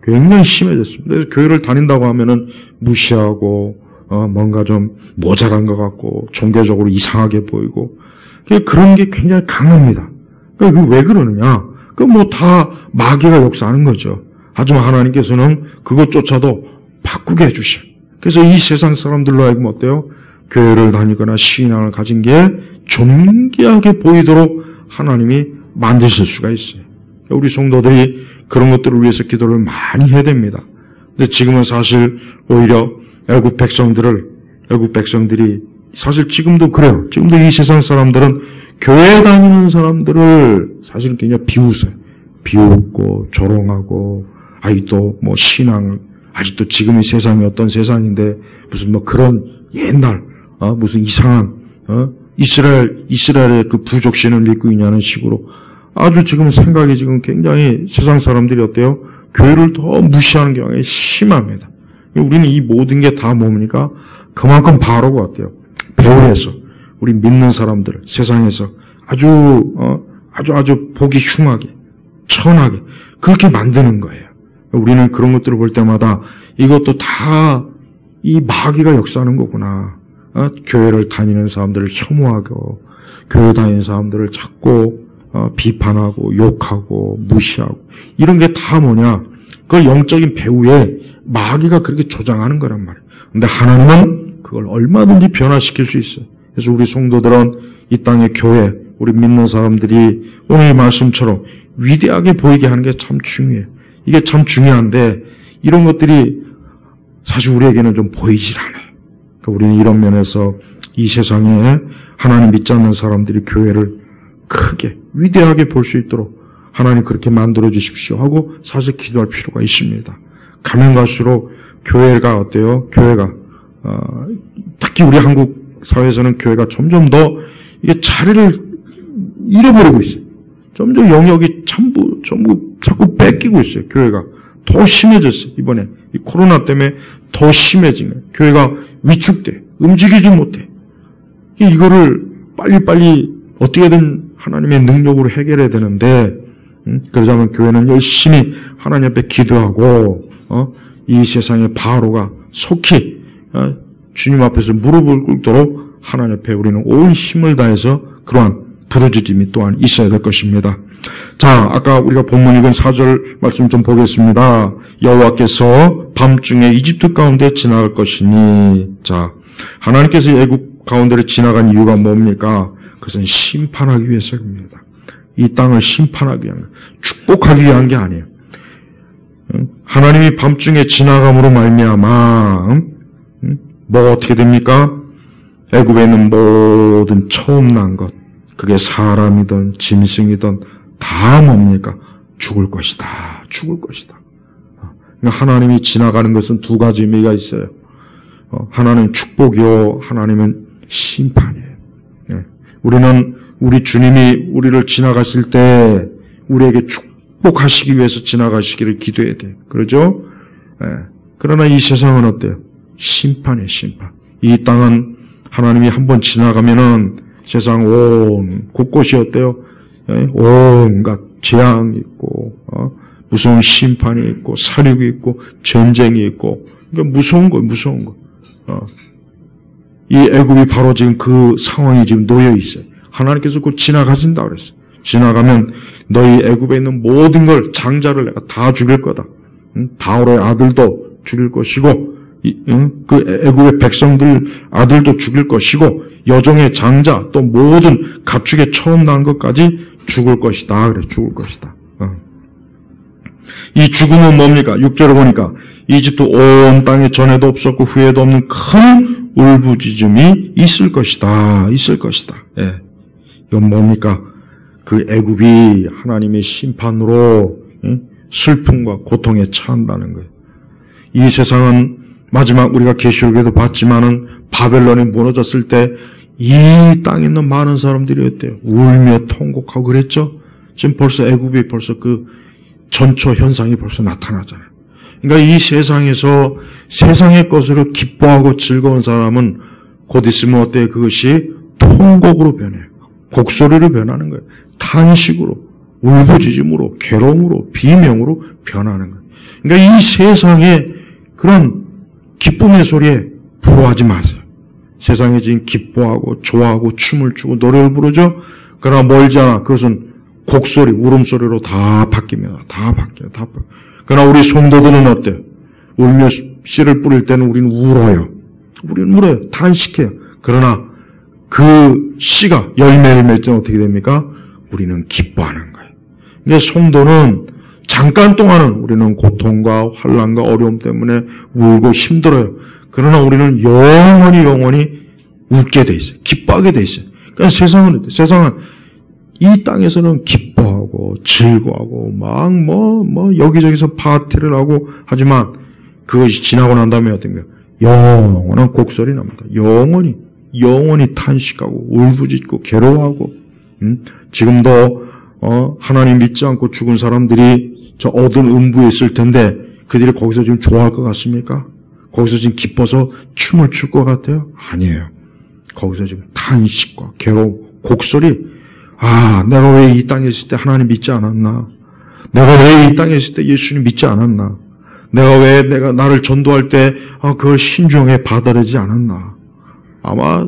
[SPEAKER 1] 굉장히 심해졌습니다. 그래서 교회를 다닌다고 하면은 무시하고, 뭔가 좀 모자란 것 같고, 종교적으로 이상하게 보이고, 그런 게 굉장히 강합니다. 그러니까 왜 그러느냐? 다 마귀가 역사하는 거죠. 하지만 하나님께서는 그것조차도 바꾸게 해주셔요. 그래서 이 세상 사람들로 하여금 어때요? 교회를 다니거나 신앙을 가진 게 존귀하게 보이도록 하나님이 만드실 수가 있어요. 우리 성도들이 그런 것들을 위해서 기도를 많이 해야 됩니다. 근데 지금은 사실 오히려 애굽 백성들이 사실 지금도 그래요. 지금도 이 세상 사람들은 교회 다니는 사람들을 사실 굉장히 비웃어요. 비웃고 조롱하고 아직도 신앙을 아직도 지금의 세상이 어떤 세상인데 무슨 그런 옛날 무슨 이상한 이스라엘의 그 부족신을 믿고 있냐는 식으로 아주 지금 생각이 지금 굉장히 세상 사람들이 어때요? 교회를 더 무시하는 경향이 심합니다. 우리는 이 모든 게 다 뭡니까? 그만큼 바로가 어때요? 배후에서 우리 믿는 사람들 세상에서 아주 보기 흉하게 천하게 그렇게 만드는 거예요. 우리는 그런 것들을 볼 때마다 이것도 다 이 마귀가 역사하는 거구나. 교회를 다니는 사람들을 혐오하고, 교회 다니는 사람들을 자꾸 비판하고, 욕하고, 무시하고, 이런 게 다 뭐냐? 그 영적인 배후에 마귀가 그렇게 조장하는 거란 말이에요. 근데 하나님은 그걸 얼마든지 변화시킬 수 있어요. 그래서 우리 성도들은 이 땅의 교회, 우리 믿는 사람들이 오늘 말씀처럼 위대하게 보이게 하는 게 참 중요해요. 이게 참 중요한데 이런 것들이 사실 우리에게는 좀 보이질 않아요. 그러니까 우리는 이런 면에서 이 세상에 하나님 믿지 않는 사람들이 교회를 크게 위대하게 볼 수 있도록 하나님 그렇게 만들어 주십시오 하고 사실 기도할 필요가 있습니다. 가면 갈수록 교회가 어때요? 교회가 특히 우리 한국 사회에서는 교회가 점점 더 이게 자리를 잃어버리고 있어요. 점점 영역이 전부 자꾸 뺏기고 있어요. 교회가 더 심해졌어요. 이번에 이 코로나 때문에 더 심해진 거예요. 교회가 위축돼, 움직이지 못해. 이거를 빨리빨리 어떻게든 하나님의 능력으로 해결해야 되는데, 그러자면 교회는 열심히 하나님 앞에 기도하고, 이 세상의 바로가 속히 주님 앞에서 무릎을 꿇도록 하나님 앞에 우리는 온 힘을 다해서 그러한 부르짖음이 또한 있어야 될 것입니다. 자, 아까 우리가 본문 읽은 4절 말씀 좀 보겠습니다. 여호와께서 밤중에 이집트 가운데 지나갈 것이니. 자, 하나님께서 애굽 가운데를 지나간 이유가 뭡니까? 그것은 심판하기 위해서입니다. 이 땅을 심판하기 위한, 축복하기 위한 게 아니에요. 하나님이 밤중에 지나감으로 말미암아 뭐 어떻게 됩니까? 애굽에 있는 모든 처음 난 것, 그게 사람이든 짐승이든 다 뭡니까? 죽을 것이다. 죽을 것이다. 그러니까 하나님이 지나가는 것은 두 가지 의미가 있어요. 하나는 축복이요, 하나님은 심판이에요. 우리는 우리 주님이 우리를 지나가실 때 우리에게 축복하시기 위해서 지나가시기를 기도해야 돼요. 그러죠? 그러나 이 세상은 어때요? 심판이에요, 심판. 이 땅은 하나님이 한번 지나가면은 세상 온 곳곳이 어때요? 온갖 재앙이 있고, 무서운 심판이 있고, 사륙이 있고, 전쟁이 있고, 그러니까 무서운 거예요, 무서운 거. 이 애굽이 바로 지금 그 상황이 지금 놓여 있어요. 하나님께서 곧 지나가신다 그랬어요. 지나가면 너희 애굽에 있는 모든 걸 장자를 내가 다 죽일 거다. 바로의 아들도 죽일 것이고, 그 애굽의 백성들 아들도 죽일 것이고, 여종의 장자 또 모든 가축의 처음 난 것까지 죽을 것이다. 그래, 죽을 것이다. 이 죽음은 뭡니까? 6절을 보니까 이집트 온 땅에 전에도 없었고 후에도 없는 큰 울부짖음이 있을 것이다. 있을 것이다. 예. 이건 뭡니까? 그 애굽이 하나님의 심판으로 슬픔과 고통에 처한다는 거예요. 이 세상은 마지막 우리가 계시록에도 봤지만은 바벨론이 무너졌을 때 이 땅에 있는 많은 사람들이 어때요? 울며 통곡하고 그랬죠? 지금 벌써 애굽이 벌써 그 전초 현상이 벌써 나타나잖아요. 그러니까 이 세상에서 세상의 것으로 기뻐하고 즐거운 사람은 곧 있으면 어때요? 그것이 통곡으로 변해요. 곡소리로 변하는 거예요. 탄식으로, 울부짖음으로, 괴로움으로, 비명으로 변하는 거예요. 그러니까 이 세상에 그런 기쁨의 소리에 부러워하지 마세요. 세상에 지금 기뻐하고 좋아하고 춤을 추고 노래를 부르죠. 그러나 멀지 않아 그것은 곡소리, 울음소리로 다 바뀝니다. 다 바뀌어요. 다 바뀌어요. 그러나 우리 성도들은 어때요? 울며 씨를 뿌릴 때는 우리는 울어요. 우리는 울어요. 탄식해요. 그러나 그 씨가 열매를 맺을 때는 어떻게 됩니까? 우리는 기뻐하는 거예요. 그러니까 성도는 잠깐 동안은 우리는 고통과 환난과 어려움 때문에 울고 힘들어요. 그러나 우리는 영원히 웃게 돼 있어요. 기뻐하게 돼 있어요. 그러니까 세상은 이 땅에서는 기뻐하고 즐거워하고 막 여기저기서 파티를 하고 하지만 그것이 지나고 난 다음에 어떤가요? 영원한 곡소리 납니다. 영원히 탄식하고 울부짖고 괴로워하고 지금도 하나님 믿지 않고 죽은 사람들이 저 어두운 음부에 있을 텐데 그들이 거기서 지금 좋아할 것 같습니까? 거기서 지금 기뻐서 춤을 출 것 같아요? 아니에요. 거기서 지금 탄식과 괴로움, 곡소리. 아, 내가 왜 이 땅에 있을 때 하나님 믿지 않았나? 내가 왜 이 땅에 있을 때 예수님 믿지 않았나? 내가 왜 나를 전도할 때 그걸 신중하게 받아들이지 않았나? 아마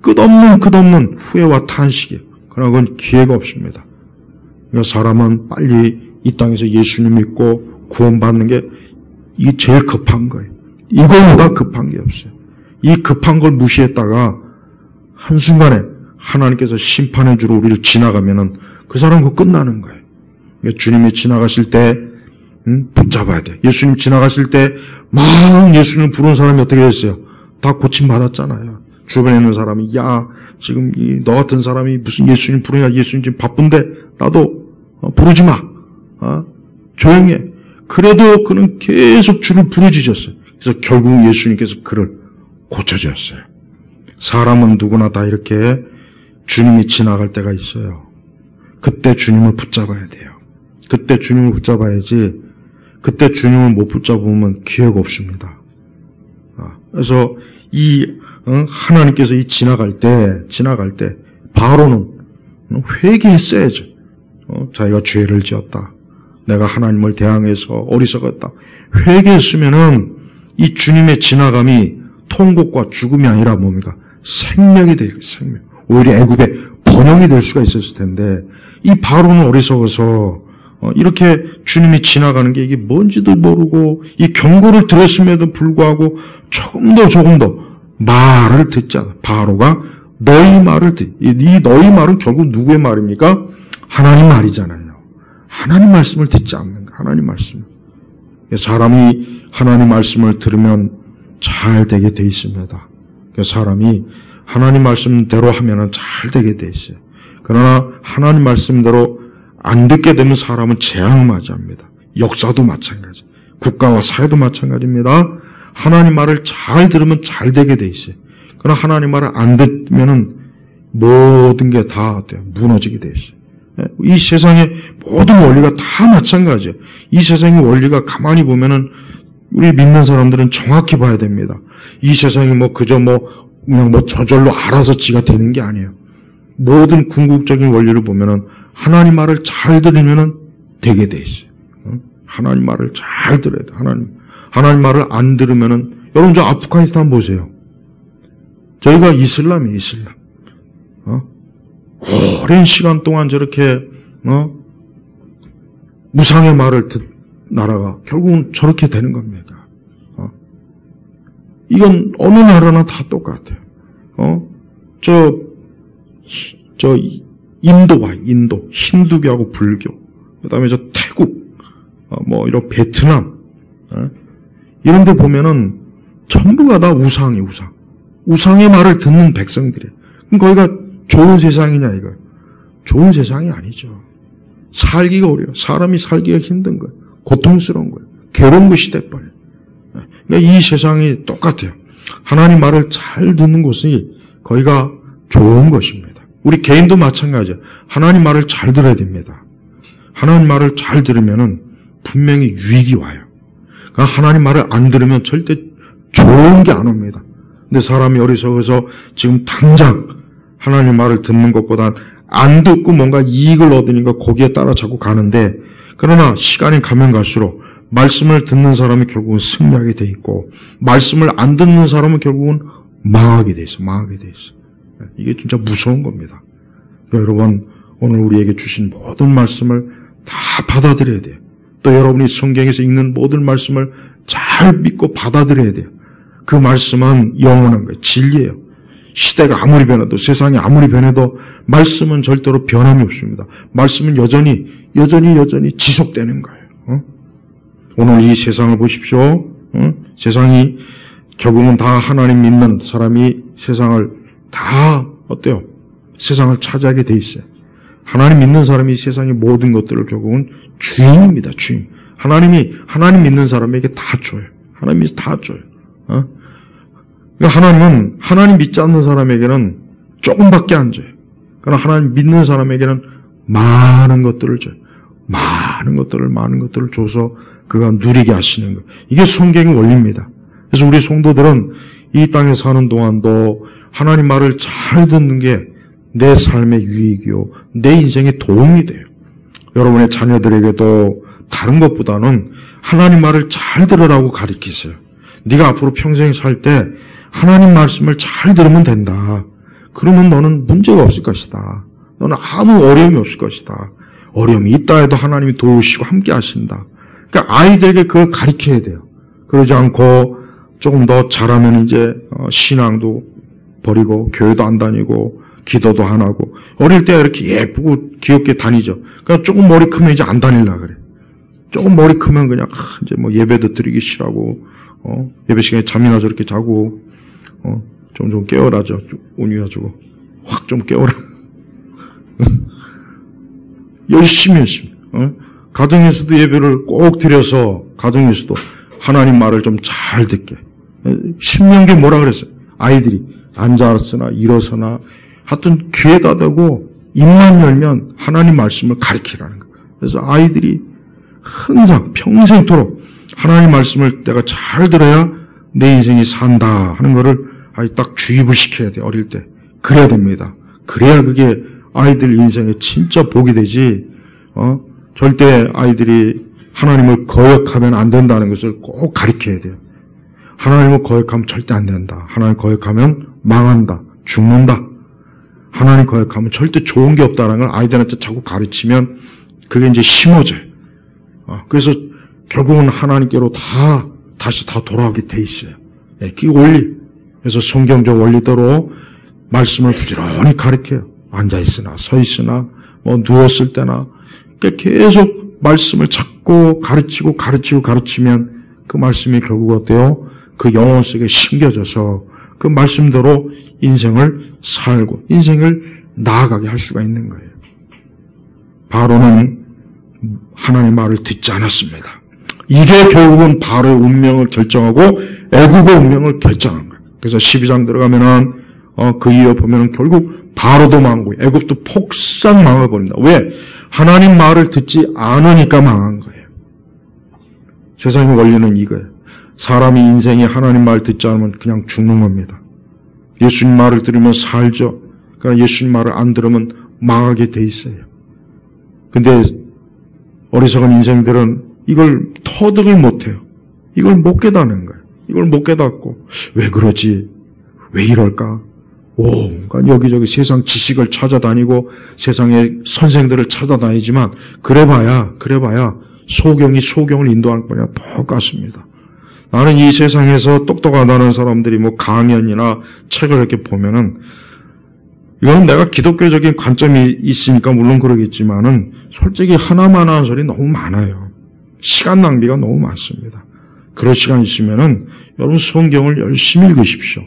[SPEAKER 1] 끝없는 후회와 탄식이에요. 그러나 그건 기회가 없습니다. 그러니까 사람은 빨리 이 땅에서 예수님 믿고 구원받는 게 이게 제일 급한 거예요. 이거보다 급한 게 없어요. 이 급한 걸 무시했다가 한순간에 하나님께서 심판의 주로 우리를 지나가면은 그 사람은 그거 끝나는 거예요. 그러니까 주님이 지나가실 때 붙잡아야 돼. 예수님 지나가실 때 막 예수님 부른 사람이 어떻게 됐어요? 다 고침받았잖아요. 주변에 있는 사람이 야 지금 너 같은 사람이 무슨 예수님 부르냐, 예수님 지금 바쁜데 나도 부르지 마. 조용히 해. 그래도 그는 계속 주를 부르짖었어요. 그래서 결국 예수님께서 그를 고쳐주셨어요. 사람은 누구나 다 이렇게 주님이 지나갈 때가 있어요. 그때 주님을 붙잡아야 돼요. 그때 주님을 붙잡아야지, 그때 주님을 못 붙잡으면 기회가 없습니다. 그래서 하나님께서 지나갈 때 바로는 회개했어야죠. 자기가 죄를 지었다. 내가 하나님을 대항해서 어리석었다. 회개했으면은 이 주님의 지나감이 통곡과 죽음이 아니라 뭡니까? 생명이 돼요. 생명. 오히려 애굽의 번영이 될 수가 있었을 텐데 이 바로는 어리석어서 이렇게 주님이 지나가는 게 이게 뭔지도 모르고 이 경고를 들었음에도 불구하고 조금 더 말을 듣지 않아. 바로가 너희 말을 이 너희 말은 결국 누구의 말입니까? 하나님 말이잖아요. 하나님 말씀을 듣지 않는 거. 하나님 말씀. 사람이 하나님 말씀을 들으면 잘 되게 돼 있습니다. 사람이 하나님 말씀대로 하면은 잘 되게 돼 있어요. 그러나 하나님 말씀대로 안 듣게 되면 사람은 재앙을 맞이합니다. 역사도 마찬가지. 국가와 사회도 마찬가지입니다. 하나님 말을 잘 들으면 잘 되게 돼 있어요. 그러나 하나님 말을 안 듣면은 모든 게 다 무너지게 돼 있어요. 이 세상의 모든 원리가 다 마찬가지예요. 이 세상의 원리가 가만히 보면은 우리 믿는 사람들은 정확히 봐야 됩니다. 이 세상이 그냥 저절로 알아서 지가 되는 게 아니에요. 모든 궁극적인 원리를 보면은 하나님 말을 잘 들으면은 되게 돼 있어요. 하나님 말을 잘 들어야 돼. 하나님 말을 안 들으면은, 여러분 저 아프가니스탄 보세요. 저희가 이슬람이에요, 이슬람. 오랜 시간 동안 저렇게 무상의 말을 나라가 결국은 저렇게 되는 겁니다. 이건 어느 나라나 다 똑같아요. 인도 봐, 인도 힌두교하고 불교, 그다음에 저 태국, 이런 베트남, 이런 데 보면은 전부가 다 우상이 우상의 말을 듣는 백성들이에요. 그럼 거기가 좋은 세상이냐 이거? 좋은 세상이 아니죠. 살기가 어려워. 사람이 살기가 힘든 거예요. 고통스러운 거예요. 괴로운 것이 돼버려요. 그러니까 이 세상이 똑같아요. 하나님 말을 잘 듣는 곳이 거기가 좋은 것입니다. 우리 개인도 마찬가지예요. 하나님 말을 잘 들어야 됩니다. 하나님 말을 잘 들으면은 분명히 유익이 와요. 그러니까 하나님 말을 안 들으면 절대 좋은 게 안 옵니다. 근데 사람이 어리석어서 지금 당장 하나님 말을 듣는 것보단 안 듣고 뭔가 이익을 얻으니까 거기에 따라 자꾸 가는데, 그러나 시간이 가면 갈수록 말씀을 듣는 사람이 결국은 승리하게 돼 있고, 말씀을 안 듣는 사람은 결국은 망하게 돼 있어. 이게 진짜 무서운 겁니다. 그러니까 여러분, 오늘 우리에게 주신 모든 말씀을 다 받아들여야 돼요. 또 여러분이 성경에서 읽는 모든 말씀을 잘 믿고 받아들여야 돼요. 그 말씀은 영원한 거예요. 진리예요. 시대가 아무리 변해도, 세상이 아무리 변해도 말씀은 절대로 변함이 없습니다. 말씀은 여전히 지속되는 거예요. 오늘 이 세상을 보십시오. 세상이 결국은 다 하나님 믿는 사람이 세상을 다 세상을 차지하게 돼 있어요. 하나님 믿는 사람이 세상의 모든 것들을 결국은 주인입니다. 주인. 하나님 믿는 사람에게 다 줘요. 하나님이 다 줘요. 그러니까 하나님 믿지 않는 사람에게는 조금밖에 안 줘요. 그러나 하나님 믿는 사람에게는 많은 것들을 줘요. 많은 것들을 줘서 그가 누리게 하시는 거예요. 이게 성경의 원리입니다. 그래서 우리 성도들은 이 땅에 사는 동안도 하나님 말을 잘 듣는 게 내 삶의 유익이요, 내 인생에 도움이 돼요. 여러분의 자녀들에게도 다른 것보다는 하나님 말을 잘 들으라고 가르치세요. 네가 앞으로 평생 살 때 하나님 말씀을 잘 들으면 된다. 그러면 너는 문제가 없을 것이다. 너는 아무 어려움이 없을 것이다. 어려움이 있다 해도 하나님이 도우시고 함께 하신다. 그러니까 아이들에게 그걸 가르쳐야 돼요. 그러지 않고 조금 더 잘하면 이제 신앙도 버리고 교회도 안 다니고 기도도 안 하고 어릴 때 이렇게 예쁘고 귀엽게 다니죠. 그러니까 조금 머리 크면 이제 안 다닐라 그래. 조금 머리 크면 그냥 이제 뭐 예배도 드리기 싫어하고 예배 시간에 잠이나 저렇게 자고 좀 깨워라죠. 온유해가지고 확 좀 깨워라. 열심히 가정에서도 예배를 꼭 드려서 가정에서도 하나님 말을 좀 잘 듣게. 신명기에 뭐라 그랬어요? 아이들이 앉아서나 일어서나 하여튼 귀에다 대고 입만 열면 하나님 말씀을 가르치라는 거예요. 그래서 아이들이 항상 평생토록 하나님 말씀을 내가 잘 들어야 내 인생이 산다 하는 거를 딱 주입을 시켜야 돼. 어릴 때. 그래야 됩니다. 그래야 그게 아이들 인생에 진짜 복이 되지. 절대 아이들이 하나님을 거역하면 안 된다는 것을 꼭 가르쳐야 돼요. 하나님을 거역하면 절대 안 된다. 하나님 거역하면 망한다. 죽는다. 하나님 거역하면 절대 좋은 게 없다는 걸 아이들한테 자꾸 가르치면 그게 이제 심어져요. 그래서 결국은 하나님께로 다시 돌아오게 돼 있어요. 그게 원리. 그래서 성경적 원리대로 말씀을 부지런히 가르쳐요. 앉아있으나 서있으나 누웠을 때나 계속 말씀을 찾고 가르치면 그 말씀이 결국 어때요? 그 영혼 속에 심겨져서 그 말씀대로 인생을 살고 인생을 나아가게 할 수가 있는 거예요. 바로는 하나님의 말을 듣지 않았습니다. 이게 결국은 바로의 운명을 결정하고 애굽의 운명을 결정한 거예요. 그래서 12장 들어가면은 그 이어 보면은 결국 바로도 망하고 애굽도 폭삭 망해버립니다. 왜? 하나님 말을 듣지 않으니까 망한 거예요. 세상의 원리는 이거예요. 사람이 인생이 하나님 말 듣지 않으면 그냥 죽는 겁니다. 예수님 말을 들으면 살죠. 그러나 예수님 말을 안 들으면 망하게 돼 있어요. 근데 어리석은 인생들은 이걸 터득을 못해요. 이걸 못 깨닫는 거예요. 이걸 못 깨닫고 왜 그러지? 왜 이럴까? 온갖 여기저기 세상 지식을 찾아다니고 세상의 선생들을 찾아다니지만 그래봐야 소경이 소경을 인도할 거냐 똑같습니다. 나는 이 세상에서 똑똑하다는 사람들이 강연이나 책을 이렇게 보면은 이거는 내가 기독교적인 관점이 있으니까 물론 그러겠지만은 솔직히 하나만 하는 소리 너무 많아요. 시간 낭비가 너무 많습니다. 그럴 시간 있으면은 여러분 성경을 열심히 읽으십시오.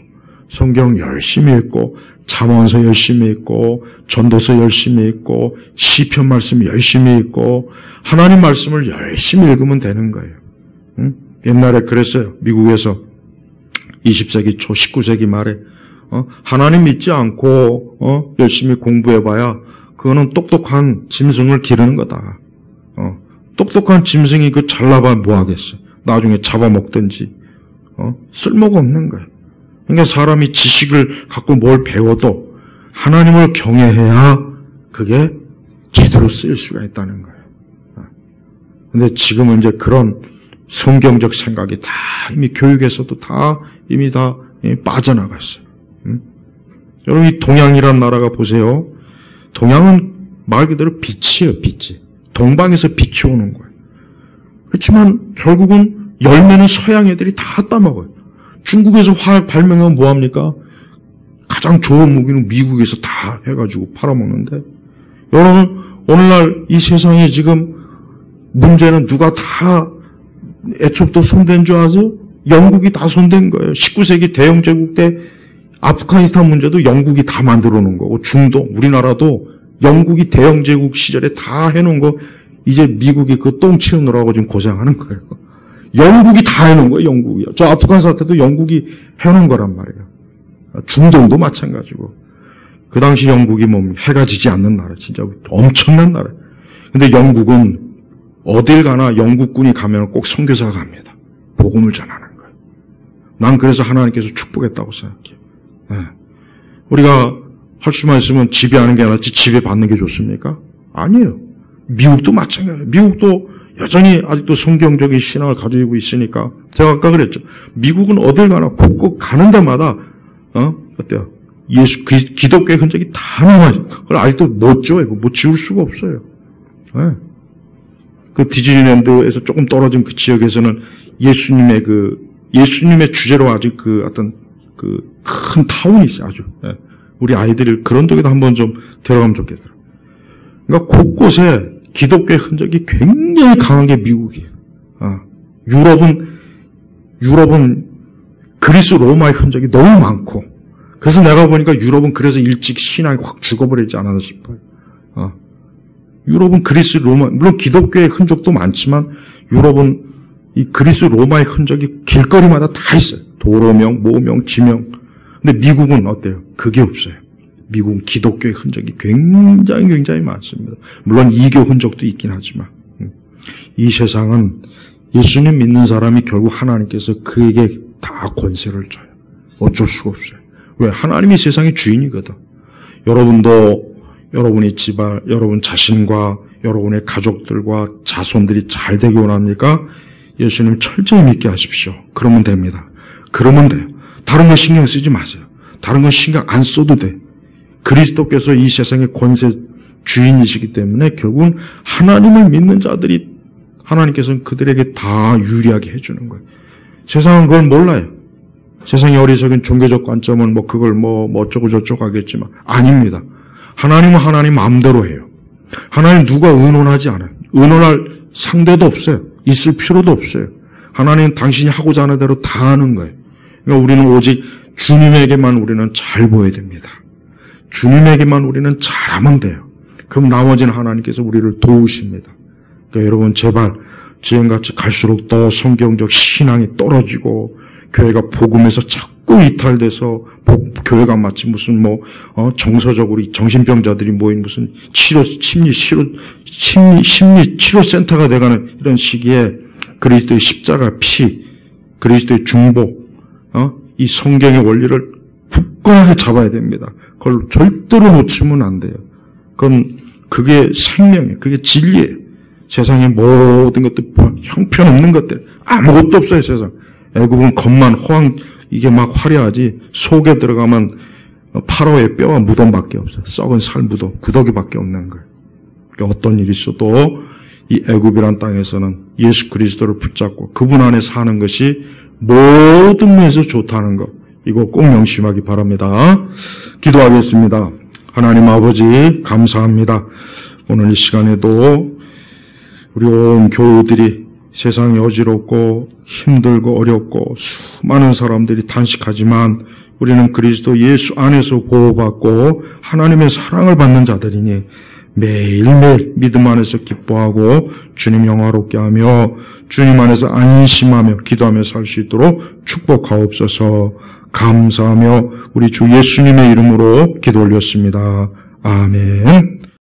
[SPEAKER 1] 성경 열심히 읽고 잠언서 열심히 읽고 전도서 열심히 읽고 시편 말씀 열심히 읽고 하나님 말씀을 열심히 읽으면 되는 거예요. 옛날에 그랬어요. 미국에서 20세기 초 19세기 말에 하나님 믿지 않고 열심히 공부해봐야 그거는 똑똑한 짐승을 기르는 거다. 똑똑한 짐승이 그 잘나봐 뭐 하겠어. 나중에 잡아먹든지 쓸모가 없는 거예요. 그러니까 사람이 지식을 갖고 뭘 배워도 하나님을 경외해야 그게 제대로 쓸 수가 있다는 거예요. 근데 지금은 이제 그런 성경적 생각이 다 이미 교육에서도 이미 다 빠져나갔어요. 여러분 이 동양이라는 나라가 보세요. 동양은 말 그대로 빛이에요. 빛이. 동방에서 빛이 오는 거예요. 그렇지만 결국은 열매는 서양 애들이 다 따먹어요. 중국에서 화약 발명하면 뭐합니까? 가장 좋은 무기는 미국에서 다 해가지고 팔아먹는데 여러분 오늘날 이 세상에 지금 문제는 누가 다 애초부터 손댄 줄 아세요? 영국이 다 손댄 거예요. 19세기 대영제국 때 아프가니스탄 문제도 영국이 다 만들어 놓은 거고 중동, 우리나라도 영국이 대영제국 시절에 다 해놓은 거 이제 미국이 그 똥 치우느라고 지금 고생하는 거예요. 영국이 다 해놓은 거예요. 영국이요. 저 아프간 사태도 영국이 해놓은 거란 말이에요. 중동도 마찬가지고. 그 당시 영국이 해가 지지 않는 나라, 진짜 엄청난 나라. 근데 영국은 어딜 가나 영국군이 가면 꼭 선교사가 갑니다. 복음을 전하는 거예요. 난 그래서 하나님께서 축복했다고 생각해요. 네. 우리가 할 수만 있으면 지배하는 게 낫지 지배받는 게 좋습니까? 아니에요. 미국도 마찬가지예요. 미국도 여전히 아직도 성경적인 신앙을 가지고 있으니까 제가 아까 그랬죠. 미국은 어딜 가나 곳곳 가는 데마다 어때요? 예수 기독교의 흔적이 다 남아요. 그걸 아직도 못 지워요. 못 지울 수가 없어요. 네. 그 디즈니랜드에서 조금 떨어진 그 지역에서는 예수님의 주제로 아직 그 어떤 그 큰 타운이 있어요. 아주. 네. 우리 아이들이 그런 쪽에도 한번 좀 데려가면 좋겠더라고요. 그러니까 곳곳에 기독교의 흔적이 굉장히 강한 게 미국이에요. 유럽은 그리스 로마의 흔적이 너무 많고, 그래서 내가 보니까 유럽은 그래서 일찍 신앙이 확 죽어버리지 않았나 싶어요. 유럽은 그리스 로마, 물론 기독교의 흔적도 많지만 유럽은 이 그리스 로마의 흔적이 길거리마다 다 있어요. 도로명, 모명, 지명. 근데 미국은 어때요? 그게 없어요. 미국은 기독교의 흔적이 굉장히 많습니다. 물론 이교 흔적도 있긴 하지만 이 세상은 예수님 믿는 사람이 결국 하나님께서 그에게 다 권세를 줘요. 어쩔 수가 없어요. 왜? 하나님이 세상의 주인이거든. 여러분도 여러분의 집안, 여러분 자신과 여러분의 가족들과 자손들이 잘 되기 원합니까? 예수님 철저히 믿게 하십시오. 그러면 됩니다. 그러면 돼요. 다른 거 신경 쓰지 마세요. 다른 건 신경 안 써도 돼. 그리스도께서 이 세상의 권세 주인이시기 때문에 결국은 하나님을 믿는 자들이 하나님께서는 그들에게 다 유리하게 해주는 거예요. 세상은 그걸 몰라요. 세상의 어리석은 종교적 관점은 그걸 어쩌고 저쩌고 하겠지만 아닙니다. 하나님은 하나님 마음대로 해요. 하나님 누가 의논하지 않아요. 의논할 상대도 없어요. 있을 필요도 없어요. 하나님은 당신이 하고자 하는 대로 다 하는 거예요. 그러니까 우리는 오직 주님에게만 우리는 잘 보여야 됩니다. 주님에게만 우리는 잘하면 돼요. 그럼 나머지는 하나님께서 우리를 도우십니다. 그러니까 여러분 제발 지금같이 갈수록 더 성경적 신앙이 떨어지고 교회가 복음에서 자꾸 이탈돼서 교회가 마치 무슨 정서적으로 정신병자들이 모인 무슨 심리 치료센터가 돼가는 이런 시기에 그리스도의 십자가 피, 그리스도의 중보, 이 성경의 원리를 굳건하게 잡아야 됩니다. 그걸 절대로 놓치면 안 돼요. 그게 생명이에요. 그게 진리예요. 세상의 모든 것들, 형편없는 것들, 아무것도 없어요, 세상. 애국은 겉만 이게 막 화려하지, 속에 들어가면 파로의 뼈와 무덤밖에 없어요. 썩은 살 무덤, 구더기밖에 없는 거예요. 그러니까 어떤 일이 있어도 이 애굽이란 땅에서는 예수 그리스도를 붙잡고 그분 안에 사는 것이 모든 면에서 좋다는 것, 이거 꼭 명심하기 바랍니다. 기도하겠습니다. 하나님 아버지 감사합니다. 오늘 이 시간에도 우리 온 교우들이 세상이 어지럽고 힘들고 어렵고 수많은 사람들이 탄식하지만 우리는 그리스도 예수 안에서 보호받고 하나님의 사랑을 받는 자들이니 매일매일 믿음 안에서 기뻐하고 주님 영화롭게 하며 주님 안에서 안심하며 기도하며 살 수 있도록 축복하옵소서. 감사하며 우리 주 예수님의 이름으로 기도 올렸습니다. 아멘.